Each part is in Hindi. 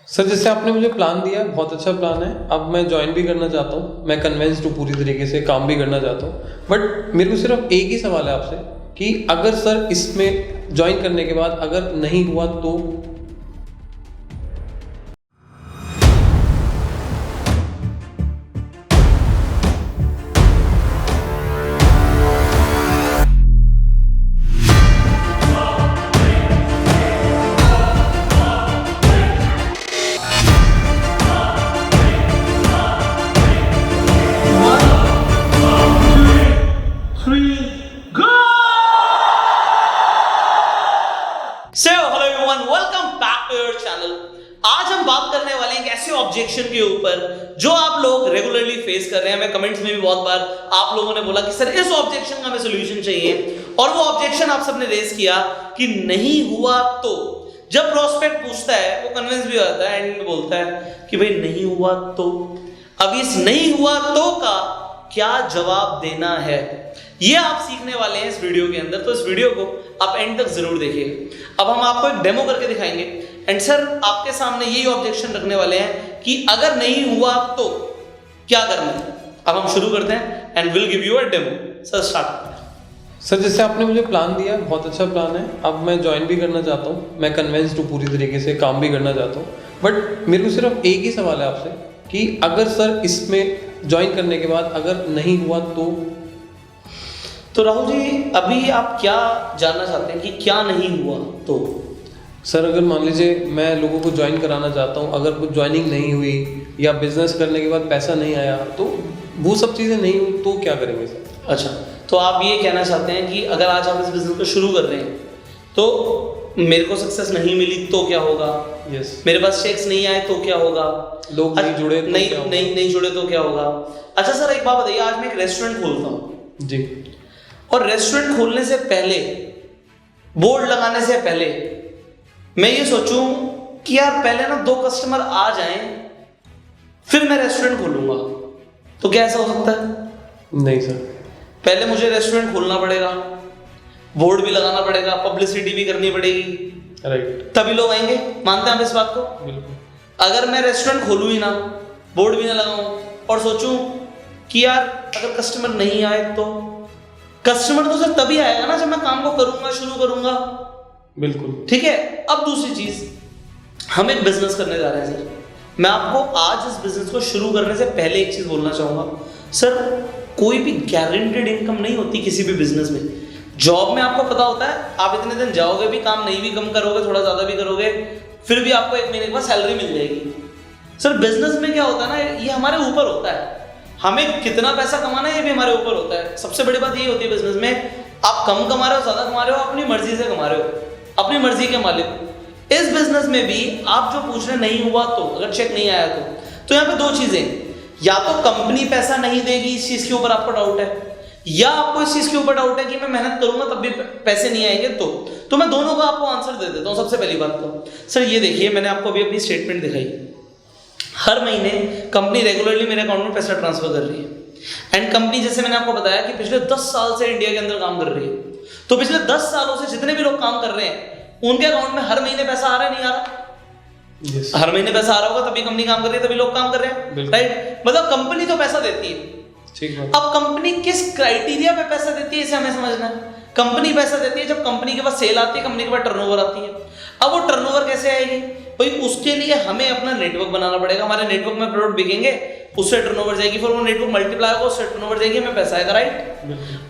सर जैसे आपने मुझे प्लान दिया बहुत अच्छा प्लान है। अब मैं ज्वाइन भी करना चाहता हूँ, मैं कन्विंस्ड हूँ पूरी तरीके से, काम भी करना चाहता हूँ। बट मेरे को सिर्फ एक ही सवाल है आपसे कि अगर सर इसमें ज्वाइन करने के बाद अगर नहीं हुआ तो? Hello everyone, welcome back to your channel. आज हम बात करने वाले हैं एक ऐसे ऑब्जेक्शन के ऊपर जो आप लोग रेगुलरली फेस कर रहे हैं। मैं कमेंट्स में भी बहुत बार आप लोगों ने बोला कि सर इस ऑब्जेक्शन का हमें सॉल्यूशन चाहिए, और वो ऑब्जेक्शन आप सबने रेज किया कि नहीं हुआ तो। जब प्रोस्पेक्ट पूछता है वो कन्विंस भी होता है, एंड में बोलता है कि भाई नहीं हुआ तो। अब इस नहीं हुआ तो का क्या जवाब देना है, ये आप सीखने वाले हैं इस वीडियो के अंदर। तो इस वीडियो को आप एंड तक जरूर देखिएगा। अब हम आपको एक डेमो करके दिखाएंगे, एंड सर आपके सामने यही ऑब्जेक्शन रखने वाले हैं कि अगर नहीं हुआ तो क्या करना है। अब हम शुरू करते हैं and will give you a demo. Sir start. Sir जैसे आपने मुझे प्लान दिया बहुत अच्छा प्लान है। अब मैं ज्वाइन भी करना चाहता हूँ, मैं कन्विंस्ड हूँ पूरी तरीके से, काम भी करना चाहता हूँ। बट मेरे को सिर्फ एक ही सवाल है आपसे कि अगर सर इसमें ज्वाइन करने के बाद अगर नहीं हुआ तो राहुल जी, अभी आप क्या जानना चाहते हैं कि क्या नहीं हुआ तो? सर अगर मान लीजिए मैं लोगों को ज्वाइन कराना चाहता हूँ, अगर कुछ ज्वाइनिंग नहीं हुई या बिजनेस करने के बाद पैसा नहीं आया, तो वो सब चीज़ें नहीं हुई तो क्या करेंगे सर? अच्छा, तो आप ये कहना चाहते हैं कि अगर आज आप इस बिजनेस को शुरू कर रहे हैं तो मेरे को सक्सेस नहीं मिली तो क्या होगा? यस। मेरे पास चेक्स नहीं आए तो क्या होगा? लोग नहीं जुड़े तो क्या होगा? नहीं जुड़े तो क्या होगा? अच्छा सर, एक बात बताइए, आज मैं एक रेस्टोरेंट खोलता हूँ जी, और रेस्टोरेंट खोलने से पहले, बोर्ड लगाने से पहले मैं ये सोचूं कि यार पहले ना 2 कस्टमर आ जाएं फिर मैं रेस्टोरेंट खोलूंगा, तो क्या ऐसा हो सकता है? नहीं सर। पहले मुझे रेस्टोरेंट खोलना पड़ेगा, बोर्ड भी लगाना पड़ेगा, पब्लिसिटी भी करनी पड़ेगी, राइट। तभी लोग आएंगे। मानते हैं आप इस बात को? बिल्कुल। अगर मैं रेस्टोरेंट खोलूं ही ना, बोर्ड भी ना लगाऊं और सोचूं कि यार अगर कस्टमर नहीं आए तो कस्टमर तो सर तभी आएगा ना जब मैं काम को करूंगा, शुरू करूंगा। बिल्कुल ठीक है। अब दूसरी चीज, हम एक बिजनेस करने जा रहे हैं सर। मैं आपको आज इस बिजनेस को शुरू करने से पहले एक चीज बोलना चाहूंगा सर, कोई भी गारंटेड इनकम नहीं होती किसी भी बिजनेस में। जॉब में आपको पता होता है आप इतने दिन जाओगे भी, काम नहीं भी कम करोगे, थोड़ा ज्यादा भी करोगे, फिर भी आपको 1 महीने के बाद सैलरी मिल जाएगी। सर बिजनेस में क्या होता है ना, ये हमारे ऊपर होता है, हमें कितना पैसा कमाना है ये भी हमारे ऊपर होता है। सबसे बड़ी बात ये होती है बिजनेस में, आप कम कमा रहे हो ज्यादा कमा रहे हो, अपनी मर्जी से कमा रहे हो, अपनी मर्जी के मालिक। इस बिजनेस में भी आप जो पूछ रहे नहीं हुआ तो, अगर चेक नहीं आया तो यहाँ पे 2 चीजें, या तो कंपनी पैसा नहीं देगी, इस चीज के ऊपर आपको डाउट है, या आपको इस चीज के ऊपर डाउट है कि मैं मेहनत करूंगा तब भी पैसे नहीं आएंगे। तो मैं दोनों का आपको आंसर दे देता हूँ। सबसे पहली बात तो सर ये देखिए, मैंने आपको अभी अपनी स्टेटमेंट दिखाई, हर महीने कंपनी रेगुलरली मेरे अकाउंट में पैसा ट्रांसफर कर रही है। एंड कंपनी, जैसे मैंने आपको बताया कि पिछले 10 साल से इंडिया के अंदर काम कर रही है, तो पिछले 10 सालों से जितने भी लोग काम कर रहे हैं उनके अकाउंट में हर महीने पैसा आ रहा है, नहीं आ रहा? yes. हर महीने पैसा आ रहा होगा तभी कंपनी काम कर रही है, तभी लोग काम कर रहे हैं, राइट? मतलब कंपनी तो पैसा देती है। ठीक है। अब कंपनी किस क्राइटेरिया पे पैसा देती है इसे हमें समझना है। कंपनी पैसा देती है जब कंपनी के पास सेल आती है, कंपनी के पास टर्नओवर आती है। अब वो टर्नओवर कैसे आएगी भाई? उसके लिए हमें अपना नेटवर्क बनाना पड़ेगा। हमारे नेटवर्क में प्रोडक्ट बिकेंगे, उससे टर्नओवर जाएगी, फिर वो नेटवर्क मल्टीप्लाई होगा, उससे टर्नओवर जाएगी, हमें पैसा आएगा, राइट?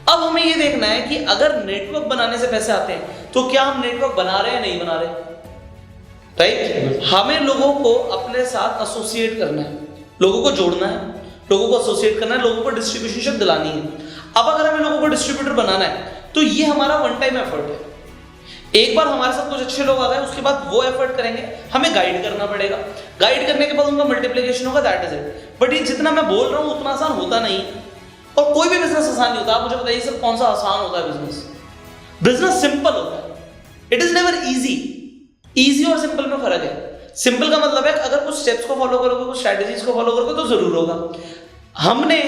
अब हमें ये देखना है कि अगर नेटवर्क बनाने से पैसे आते हैं तो क्या हम नेटवर्क बना रहे हैं, नहीं बना रहे, राइट? हमें लोगों को अपने साथ एसोसिएट करना है, लोगों को जोड़ना है, लोगों को एसोसिएट करना है, लोगों को डिस्ट्रीब्यूशन दिलानी है। अब अगर हमें लोगों को डिस्ट्रीब्यूटर बनाना है तो ये हमारा वन टाइम एफर्ट है। एक बार हमारे साथ कुछ अच्छे लोग आ गए, उसके बाद वो एफर्ट करेंगे, हमें गाइड करना पड़ेगा, गाइड करने के बाद उनका मल्टीप्लिकेशन होगा, दैट इज इट। बट ये जितना मैं बोल रहा हूँ उतना आसान होता नहीं, और कोई भी बिजनेस आसान नहीं होता। आप मुझे बताइए सर, कौन सा आसान होता है बिजनेस? बिजनेस सिंपल होता है, it is never easy. Easy और सिंपल में फर्क है। सिंपल का मतलब है अगर कुछ स्टेप्स को फॉलो करोगे, कुछ स्ट्रैटेजीज को फॉलो करोगे तो जरूर होगा। हमने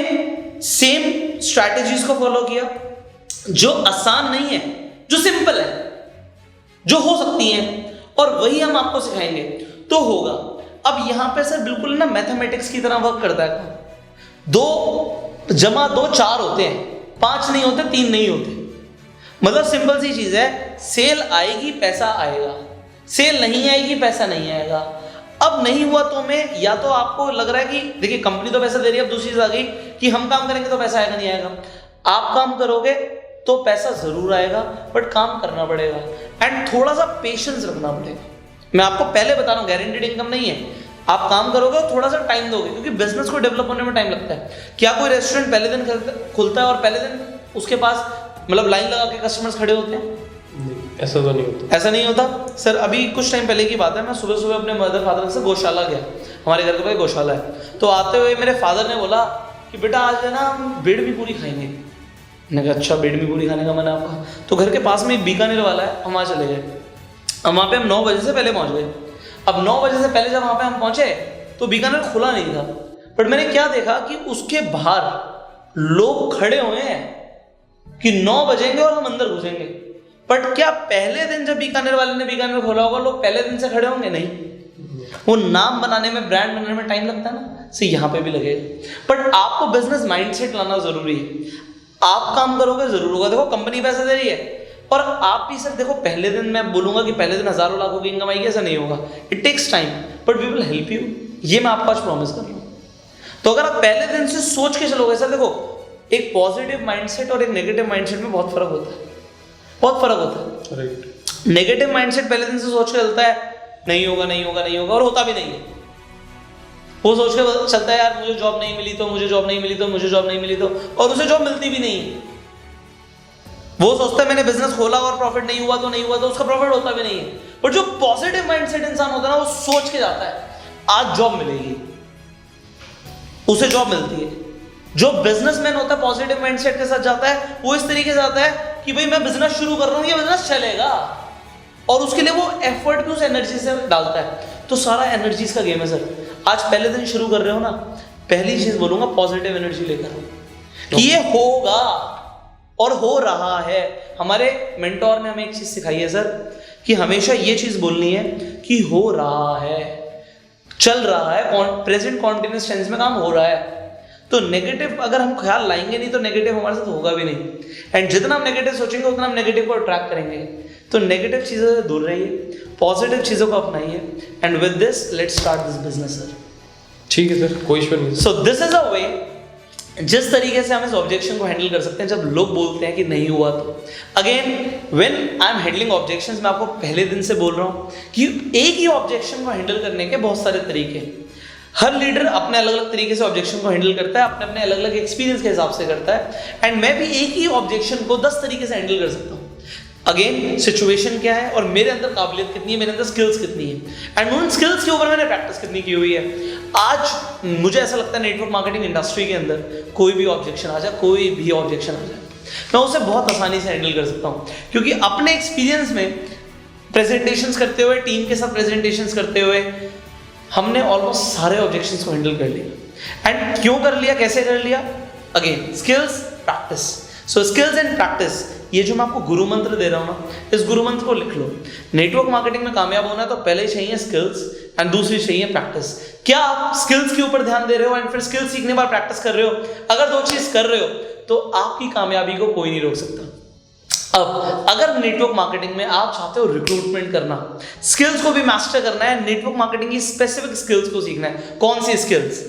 सेम स्ट्रैटेजीज को फॉलो किया जो आसान नहीं है, जो सिंपल है, जो हो सकती हैं, और वही हम आपको सिखाएंगे तो होगा। अब यहाँ पे सर बिल्कुल ना मैथमेटिक्स की तरह वर्क करता है। 2 + 2 4 होते हैं, 5 नहीं होते, 3 नहीं होते। मतलब सिंपल सी चीज है, सेल आएगी पैसा आएगा, सेल नहीं आएगी पैसा नहीं आएगा। अब नहीं हुआ तो हमें, या तो आपको लग रहा है कि देखिए कंपनी तो पैसा दे रही है, अब दूसरी चीज आ गई कि हम काम करेंगे तो पैसा आएगा नहीं आएगा। आप काम करोगे तो पैसा जरूर आएगा, बट काम करना पड़ेगा एंड थोड़ा सा पेशेंस रखना पड़ेगा। मैं आपको पहले बता रहा हूँ, गारंटीड इनकम नहीं है। आप काम करोगे और थोड़ा सा टाइम दोगे, क्योंकि बिजनेस को डेवलप होने में टाइम लगता है। क्या कोई रेस्टोरेंट पहले दिन खुलता है और पहले दिन उसके पास मतलब लाइन लगा के कस्टमर्स खड़े होते हैं? ऐसा तो नहीं होता। ऐसा नहीं होता सर। अभी कुछ टाइम पहले की बात है, मैं सुबह सुबह अपने मदर फादर से गौशाला गया, हमारे घर के पास गौशाला है। तो आते हुए मेरे फादर ने बोला कि बेटा आज है ना हम बेड़मी पूरी खाएंगे। मैंने कहा अच्छा, बेड़मी पूरी खाने का मन है आपका? तो घर के पास में एक बीकानेर वाला है, हम वहाँ चले गए। अब वहाँ पे हम 9 बजे से पहले पहुँच गए। अब 9 बजे से पहले जब वहाँ पे हम पहुँचे तो बीकानेर खुला नहीं था, बट मैंने क्या देखा कि उसके बाहर लोग खड़े हुए हैं कि 9 बजेंगे और हम अंदर घुसेंगे। बट क्या पहले दिन जब बीकानेर वाले ने बीकानेर खोला होगा, लोग पहले दिन से खड़े होंगे? नहीं। वो नाम बनाने में, ब्रांड बनाने में टाइम लगता है ना, से यहाँ पे भी लगेगा। बट आपको बिजनेस माइंडसेट लाना जरूरी है। आप काम करोगे जरूर होगा। देखो कंपनी पैसा दे रही है और आप भी सर देखो, पहले दिन मैं बोलूंगा कि पहले दिन हजारों लाखों की इनकम आएगी, ऐसा नहीं होगा। It takes time, but we will help you. ये मैं आपको आज प्रॉमिस कर रहा हूँ। तो अगर आप पहले दिन से सोच के चलोगे, सर देखो एक पॉजिटिव माइंडसेट और एक नेगेटिव माइंडसेट में बहुत फर्क होता है, बहुत फर्क होता है। राइट। नेगेटिव माइंडसेट पहले दिन से सोच के चलता है नहीं होगा नहीं होगा नहीं होगा, और होता भी नहीं है। वो सोच के चलता है यार मुझे जॉब नहीं मिली तो, मुझे जॉब नहीं मिली तो, मुझे जॉब नहीं मिली तो, और उसे जॉब मिलती भी नहीं है। वो सोचता है मैंने बिजनेस खोला और प्रॉफिट नहीं हुआ तो नहीं हुआ तो, उसका प्रॉफिट होता भी नहीं है। बट जो पॉजिटिव माइंडसेट इंसान होता है ना, वो सोच के जाता है आज जॉब मिलेगी, उसे जॉब मिलती है। जो बिजनेसमैन होता है पॉजिटिव माइंडसेट के साथ जाता है, वो इस तरीके से जाता है कि भाई मैं बिजनेस शुरू कर रहा हूं, ये बिजनेस चलेगा, और उसके लिए वो एफर्ट भी उस एनर्जी से डालता है। तो सारा एनर्जीज का गेम है सर। आज पहले दिन शुरू कर रहे हो ना, पहली चीज बोलूंगा पॉजिटिव एनर्जी लेकर कि ये होगा और हो रहा है। हमारे मेंटोर ने हमें एक चीज सिखाई है सर, कि हमेशा ये चीज बोलनी है कि हो रहा है, चल रहा है, प्रेजेंट कॉन्टिन्यूअस टेंस में काम हो रहा है। तो नेगेटिव अगर हम ख्याल लाएंगे नहीं तो नेगेटिव हमारे साथ होगा भी नहीं, एंड जितना हम नेगेटिव सोचेंगे उतना हम नेगेटिव को अट्रैक्ट करेंगे। तो नेगेटिव चीजों से दूर रहिए, पॉजिटिव चीजों को अपनाइए, and with this let's start this business sir. ठीक है सर, कोई इश्यू नहीं। सो दिस इज अ वे जिस तरीके से हम इस ऑब्जेक्शन को हैंडल कर सकते हैं जब लोग बोलते हैं कि नहीं हुआ तो। Again when I am handling objections, मैं आपको पहले दिन से बोल रहा हूँ कि एक ही ऑब्जेक्शन को हैंडल करने के बहुत सारे तरीके हैं। हर लीडर अपने अलग अलग तरीके से ऑब्जेक्शन को हैंडल करता है, अपने अपने अलग अलग एक्सपीरियंस के हिसाब से करता है, एंड मैं भी एक ही ऑब्जेक्शन को 10 तरीके से हैंडल कर सकता हूँ। अगेन सिचुएशन क्या है और मेरे अंदर काबिलियत कितनी है, मेरे अंदर स्किल्स कितनी है, एंड उन स्किल्स के ऊपर मैंने प्रैक्टिस कितनी की हुई है। आज मुझे ऐसा लगता है नेटवर्क मार्केटिंग इंडस्ट्री के अंदर कोई भी ऑब्जेक्शन आ जाए, कोई भी ऑब्जेक्शन आ जाए, मैं उसे बहुत आसानी से हैंडल कर सकता हूँ, क्योंकि अपने एक्सपीरियंस में प्रेजेंटेशंस करते हुए, टीम के साथ प्रेजेंटेशंस करते हुए हमने ऑलमोस्ट सारे ऑब्जेक्शंस को हैंडल कर लिया। एंड क्यों कर लिया, कैसे कर लिया? Again skills, practice. So skills and practice, ये जो मैं आपको गुरु मंत्र दे रहा हूँ ना, इस गुरु मंत्र को लिख लो। नेटवर्क मार्केटिंग में कामयाब होना है तो पहले चाहिए स्किल्स एंड दूसरी चाहिए प्रैक्टिस। क्या आप स्किल्स के ऊपर ध्यान दे रहे हो एंड फिर स्किल्स सीखने बाद प्रैक्टिस कर रहे हो? अगर 2 चीज कर रहे हो तो आपकी कामयाबी को कोई नहीं रोक सकता। अब अगर नेटवर्क मार्केटिंग में आप चाहते हो रिक्रूटमेंट करना, स्किल्स को भी मास्टर करना है, नेटवर्क मार्केटिंग की स्पेसिफिक स्किल्स को सीखना है। कौन सी स्किल्स?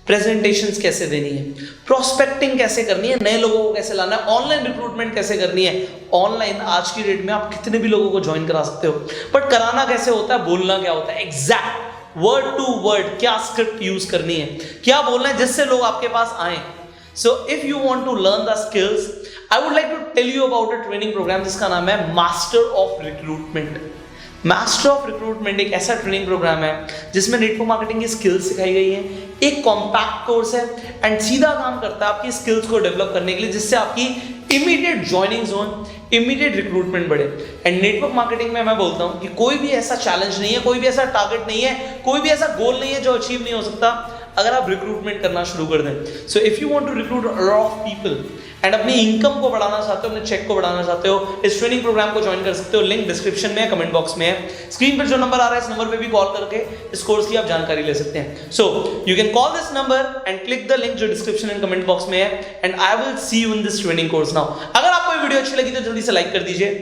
प्रेजेंटेशंस कैसे देनी है, प्रोस्पेक्टिंग कैसे करनी है, नए लोगों को कैसे लाना है, ऑनलाइन रिक्रूटमेंट कैसे करनी है। ऑनलाइन आज की डेट में आप कितने भी लोगों को ज्वाइन करा सकते हो, बट कराना कैसे होता है, बोलना क्या होता है, एग्जैक्ट वर्ड टू वर्ड क्या स्क्रिप्ट यूज करनी है, क्या बोलना है जिससे लोग आपके पास आए। So if you want to learn the skills, I would like to tell you about a training program जिसका नाम है master of recruitment. Master of recruitment एक ऐसा ट्रेनिंग प्रोग्राम है जिसमें नेटवर्क मार्केटिंग की स्किल्स सिखाई गई है। एक कॉम्पैक्ट कोर्स है एंड सीधा काम करता है आपकी स्किल्स को डेवलप करने के लिए, जिससे आपकी immediate joining zone, immediate recruitment बढ़े। एंड नेटवर्क मार्केटिंग में मैं बोलता हूँ कि कोई भी ऐसा चैलेंज नहीं है, कोई भी ऐसा टारगेट नहीं है, कोई भी ऐसा गोल नहीं है जो अचीव नहीं हो सकता अगर आप रिक्रूटमेंट करना शुरू कर दें। So if you want to recruit a lot of people and अपनी इनकम को बढ़ाना चाहते हो, अपने चेक को बढ़ाना चाहते हो, इस ट्रेनिंग प्रोग्राम को ज्वाइन कर सकते हो। लिंक डिस्क्रिप्शन में है, कमेंट बॉक्स में है, स्क्रीन पर जो नंबर आ रहा है इस नंबर पे भी कॉल करके इस कोर्स की आप जानकारी ले सकते हैं। So you can call this number and click the link जो डिस्क्रिप्शन एंड कमेंट बॉक्स में है, and I will see you in this training course now. अगर आपको ये वीडियो अच्छी लगी तो जल्दी से लाइक कर दीजिए,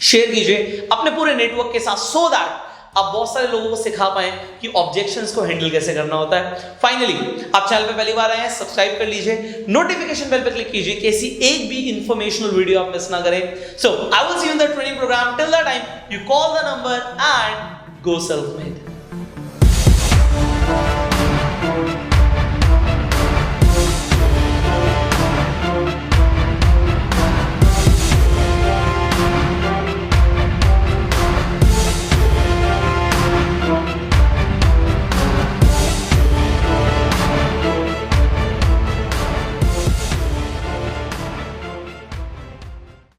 शेयर कीजिए अपने पूरे नेटवर्क के साथ, सो दैट आप बहुत सारे लोगों को सिखा पाएं कि ऑब्जेक्शंस को हैंडल कैसे करना होता है। फाइनली आप चैनल पे पहली बार आए हैं, सब्सक्राइब कर लीजिए, नोटिफिकेशन बेल पे क्लिक कीजिए कि ऐसी एक भी इंफॉर्मेशनल वीडियो आप मिस ना करें। So I will see you in the training programme. Till that time you call the number and go self made.